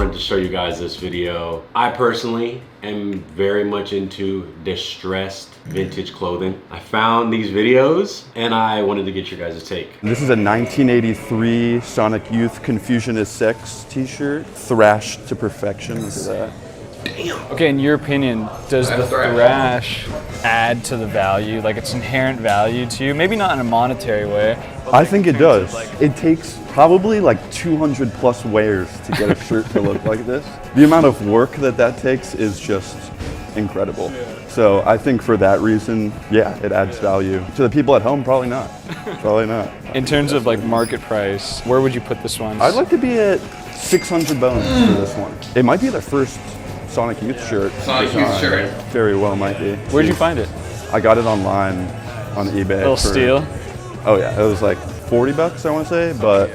wanted to show you guys this video. I personally am very much into distressed vintage clothing. I found these videos and I wanted to get your guys' take. This is a 1983 Sonic Youth Confucianist Sex t-shirt, thrashed to perfection. Look at that. Damn. Okay, in your opinion, does the thrash add to the value, like its inherent value to you? Maybe not in a monetary way. I think it does. It takes probably like 200 plus wears to get a shirt to look like this. The amount of work that takes is just incredible. So I think for that reason, yeah, it adds value. To the people at home, probably not. Probably not. In terms of like market price, where would you put this one? I'd like to be at 600 bones for this one. It might be the first Sonic Youth shirt. Sonic Youth shirt. Very well might be. Where'd you find it? I got it online on eBay. Little steal? Oh yeah, it was like 40 bucks I want to say, but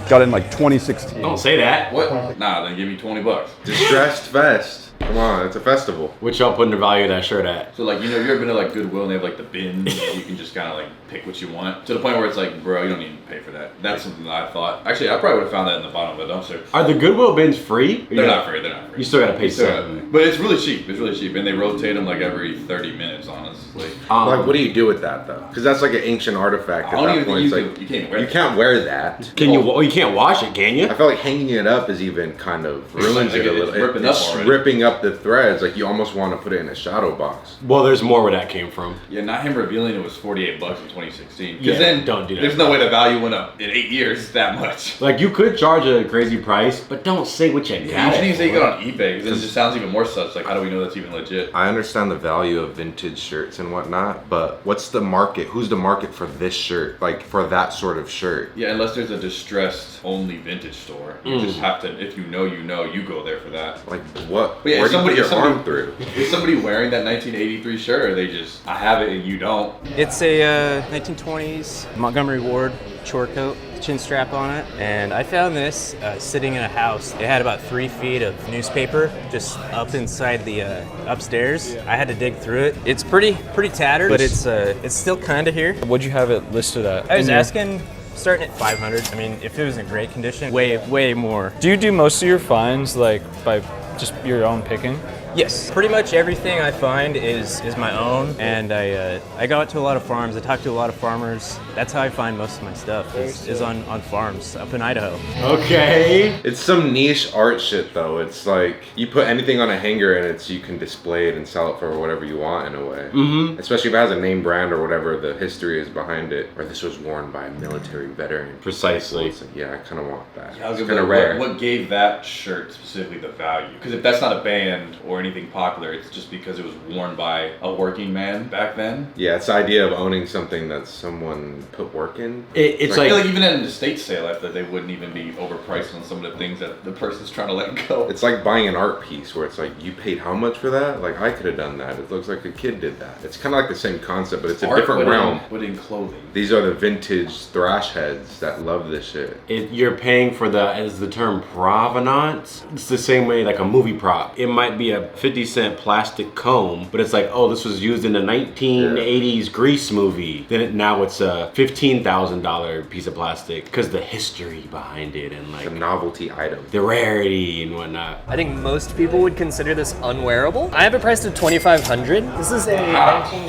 got it in like 2016. Don't say that. What? Nah, then give me 20 bucks. Distressed vest. Come on, it's a festival. What y'all putting the value of that shirt at? So like, you know, you ever been to like Goodwill and they have like the bins and you can just kind of like pick what you want? To the point where it's like, bro, you don't need to pay for that. That's something that I thought. Actually, I probably would have found that in the bottom of a dumpster. Are the Goodwill bins free? They're not free, they're not free. You still gotta pay something. But it's really cheap, it's really cheap. And they rotate them like every 30 minutes, honestly. Like, what do you do with that though? Because that's like an ancient artifact. I don't even think It's you can't wear it. You can't wear that. Can you? You can't wash it, can you? I feel like hanging it up is even kind of ruins it a little. It's ripping up the threads. Like you almost want to put it in a shadow box. Well, there's more where that came from. Yeah, not him revealing it was 48 bucks in 2016. Because Yeah, then don't do that. there's no way the value went up in 8 years that much. Like, you could charge a crazy price, but don't say what you got. You shouldn't even say you got on eBay because it just sounds even more sus. Like, how do we know that's even legit? I understand the value of vintage shirts and whatnot, but what's the market? Who's the market for this shirt? Like for that sort of shirt? Yeah, unless there's a distressed only vintage store. You just have to, if you know, you go there for that. Like what? But yeah, Where do you put your arm arm through? Is somebody wearing that 1983 shirt, or they just, I have it and you don't? It's a 1920s Montgomery Ward chore coat, chin strap on it, and I found this sitting in a house. It had about 3 feet of newspaper just up inside the upstairs. I had to dig through it. It's pretty tattered, but it's still kind of here. What'd you have it listed at? I was asking, starting at 500. I mean, if it was in great condition, way more. Do you do most of your finds like by just your own picking? Yes, pretty much everything I find is my own, and I go out to a lot of farms. I talk to a lot of farmers. That's how I find most of my stuff is on farms up in Idaho. Okay. It's some niche art shit though. It's like you put anything on a hanger and you can display it and sell it for whatever you want in a way. Mm-hmm. Especially if it has a name brand or whatever the history is behind it. Or this was worn by a military veteran. Precisely. It's like, yeah, I kind of want that. Yeah, I was it's gonna kind of say, rare. What gave that shirt specifically the value? Because if that's not a band or anything popular, it's just because it was worn by a working man back then. Yeah, it's the idea of owning something that someone put work in. It's I feel like like even at an estate sale, I feel like they wouldn't even be overpriced on some of the things that the person's trying to let go. It's like buying an art piece where it's like, you paid how much for that? Like, I could have done that. It looks like a kid did that. It's kind of like the same concept, but it's a Art different realm. Putting clothing. These are the vintage thrash heads that love this shit. you're paying for as the term provenance. It's the same way like a movie prop. It might be a 50-cent plastic comb, but it's like, oh, this was used in a 1980s Grease movie. Then now it's a $15,000 piece of plastic because the history behind it and like A novelty item. the rarity and whatnot. I think most people would consider this unwearable. I have it priced at $2,500. This is a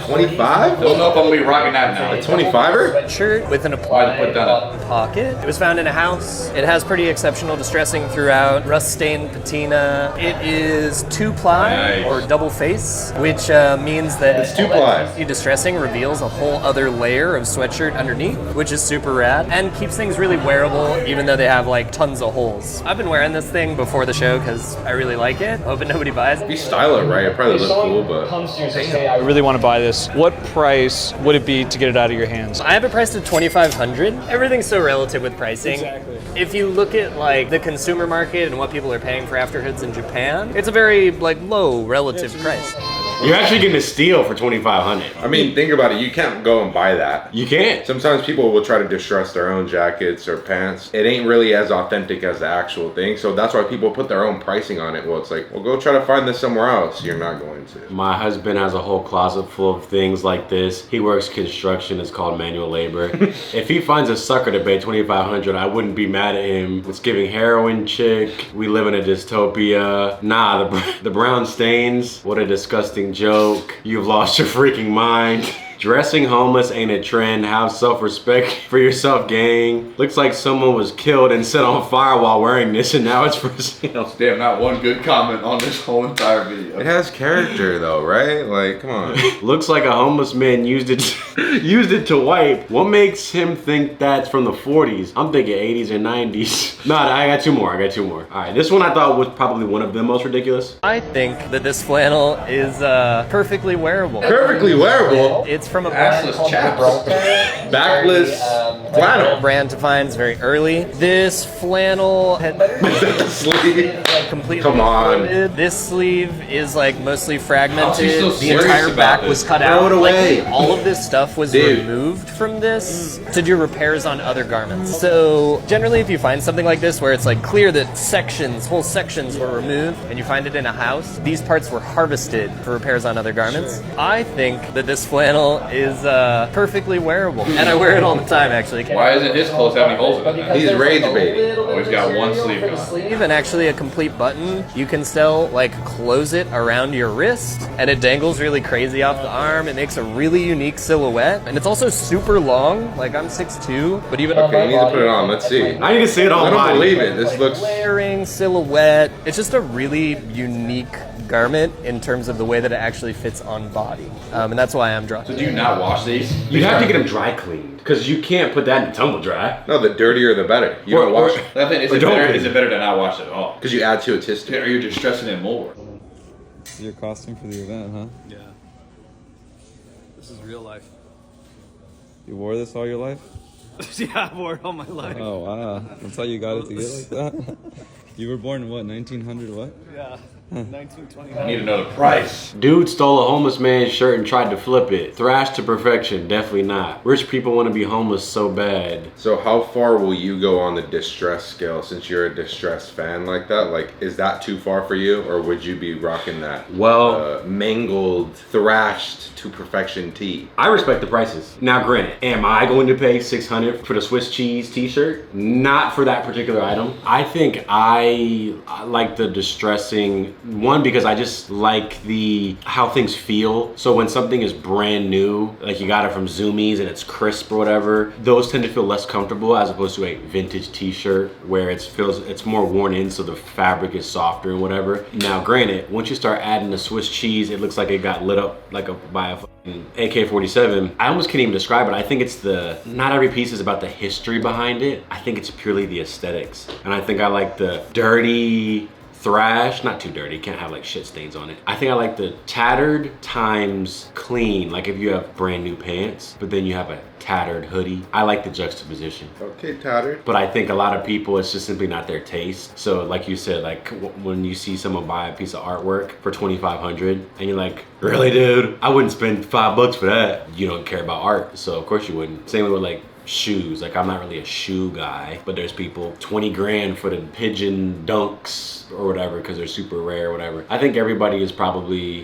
25? Don't know if I'm gonna be rocking that now. A 25er? sweatshirt with an Why'd applied you put that up? pocket. It was found in a house. It has pretty exceptional distressing throughout, rust-stained patina. It is 2-ply Nice. or double face, which means that It's 2-ply. the distressing reveals a whole other layer of sweatshirt underneath, which is super rad and keeps things really wearable, even though they have like tons of holes. I've been wearing this thing before the show because I really like it. Hoping nobody buys If you it. style it right, it probably look cool, but I really want to buy this. What price would it be to get it out of your hands? I have it priced at $2,500. Everything's so relative with pricing. Exactly. If you look at like the consumer market and what people are paying for afterhoods in Japan, it's a very like low relative price. You're actually getting a steal for $2,500. I mean, think about it. You can't go and buy that. You can't. Sometimes people will try to distress their own jackets or pants. It ain't really as authentic as the actual thing. So that's why people put their own pricing on it. Well, it's like, well, go try to find this somewhere else. You're not going to. My husband has a whole closet full of things like this. He works construction. It's called manual labor. If he finds a sucker to pay $2,500, I wouldn't be mad at him. It's giving heroin chick. We live in a dystopia. Nah, the brown stains. What a disgusting joke. You've lost your freaking mind. Dressing homeless ain't a trend. Have self-respect for yourself, gang. Looks like someone was killed and set on fire while wearing this, and now it's for sale. Damn, not one good comment on this whole entire video. It has character though, right? Like, come on. Looks like a homeless man used it to wipe. What makes him think that's from the 40s? I'm thinking 80s or 90s. Nah, I got two more. All right, this one I thought was probably one of the most ridiculous. I think that this flannel is perfectly wearable. Perfectly wearable. It's from a brand Assless called chaps. Gibraltar. Backless flannel. Brand to find is very early. This flannel Sleeve. like completely Come on. folded. This sleeve is like mostly fragmented. she's so The serious entire about back this. was cut Throw out. it away. Like, all of this stuff was Dude. removed from this to do repairs on other garments. So generally, if you find something like this where it's like clear that whole sections were removed, and you find it in a house, these parts were harvested for repairs on other garments. I think that this flannel is perfectly wearable, and I wear it all the time actually. Why isn't his clothes have any holes in it? He's rage baiting. Oh, he's got one sleeve For the on. sleeve and actually a complete button. You can still like close it around your wrist, and it dangles really crazy off the arm. It makes a really unique silhouette, and it's also super long. Like I'm 6'2", but even on Okay, my you need to body, put it on. Let's see. I need to see it on I don't body. believe it. This looks. layering silhouette. It's just a really unique garment in terms of the way that it actually fits on body, and that's why I'm drawn. So do you not wash these? You have to get them dry cleaned because you can't put that in tumble dry. No, the dirtier the better. You Or- don't wash or- it I think, Or don't is clean. it better to not wash it at all? because you add to its history. Or you're just stressing it more. Your costume for the event, huh? Yeah. This is real life. You wore this all your life? Yeah, I wore it all my life. Oh wow. That's how you got it to get like that? You were born in what, 1900 what? Yeah, I 1929. need to know the price. Dude stole a homeless man's shirt and tried to flip it. Thrashed to perfection, definitely not. Rich people want to be homeless so bad. So how far will you go on the distress scale since you're a distress fan like that? Like, is that too far for you, or would you be rocking that mangled, thrashed to perfection tee? I respect the prices. Now granted, am I going to pay $600 for the Swiss cheese t-shirt? Not for that particular item. I think I like the distressing one because I just like how things feel. So when something is brand new, like you got it from Zoomies and it's crisp or whatever, those tend to feel less comfortable as opposed to a vintage t-shirt where it's more worn in, so the fabric is softer and whatever. Now granted, once you start adding the Swiss cheese, it looks like it got lit up by a AK-47. I almost can't even describe it. I think it's not every piece is about the history behind it. I think it's purely the aesthetics. And I think I like the dirty thrash, not too dirty, can't have like shit stains on it. I think I like the tattered times clean, like if you have brand new pants, but then you have a tattered hoodie. I like the juxtaposition. Okay, tattered. But I think a lot of people, it's just simply not their taste. So like you said, like when you see someone buy a piece of artwork for $2,500 and you're like, really dude? I wouldn't spend $5 for that. You don't care about art, so of course you wouldn't. Same with like shoes. Like I'm not really a shoe guy, but there's people 20 grand for the pigeon dunks or whatever because they're super rare or whatever. I think everybody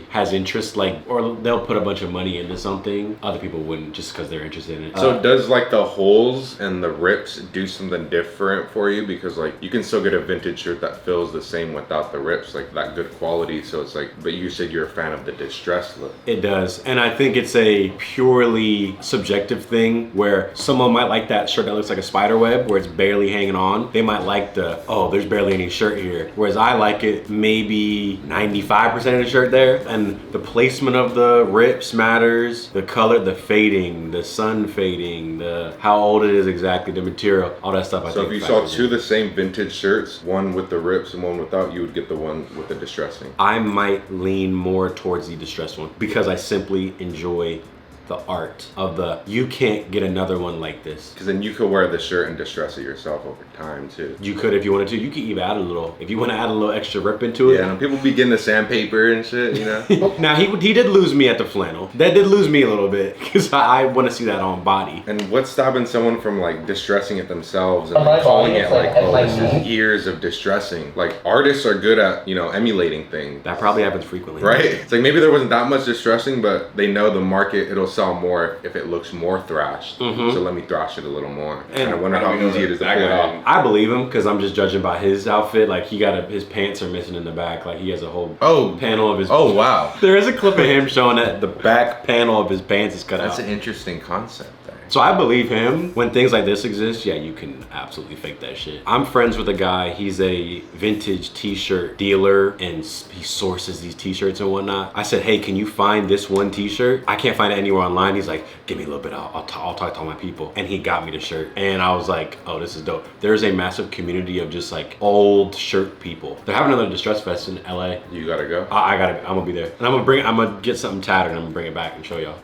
has interest, like, or they'll put a bunch of money into something. Other people wouldn't just because they're interested in it. So does like the holes and the rips do something different for you? Because like you can still get a vintage shirt that feels the same without the rips, like that good quality. So it's like, but you said you're a fan of the distressed look. It does. And I think it's a purely subjective thing where someone might like that shirt that looks like a spider web where it's barely hanging on. They might like there's barely any shirt here. Whereas I like it maybe 95% of the shirt there. And the placement of the rips matters. The color, the fading, the sun fading, how old it is exactly, the material, all that stuff. So if you saw two of the same vintage shirts, one with the rips and one without, you would get the one with the distressing. I might lean more towards the distressed one because I simply enjoy the art of the, you can't get another one like this. Because then you could wear the shirt and distress it yourself over time too. You could if you wanted to. You could even add a little, if you want to add a little extra rip into it. Yeah, and people be getting the sandpaper and shit, you know? Now, he did lose me at the flannel. That did lose me a little bit, because I want to see that on body. And what's stopping someone from like distressing it themselves and like calling it like, oh, this is years of distressing? Like artists are good at, you know, emulating things. That probably happens frequently. Right? It's like maybe there wasn't that much distressing, but they know the market, it'll sell more if it looks more thrashed. So let me thrash it a little more. And I wonder how easy it is to pull it off. I believe him, because I'm just judging by his outfit. Like, his pants are missing in the back. Like, he has a whole panel of his... Oh, wow. There is a clip of him showing that the back panel of his pants is cut out. That's an interesting concept there. So I believe him. When things like this exist, yeah, you can absolutely fake that shit. I'm friends with a guy, he's a vintage t-shirt dealer, and he sources these t-shirts and whatnot. I said, hey, can you find this one t-shirt? I can't find it anywhere online. He's like, give me a little bit, I'll talk to all my people. And he got me the shirt. And I was like, oh, this is dope. There's a massive community of just like old shirt people. They're having another Distress Fest in LA. You gotta go? I'm gonna be there. And I'm gonna get something tattered and I'm gonna bring it back and show y'all.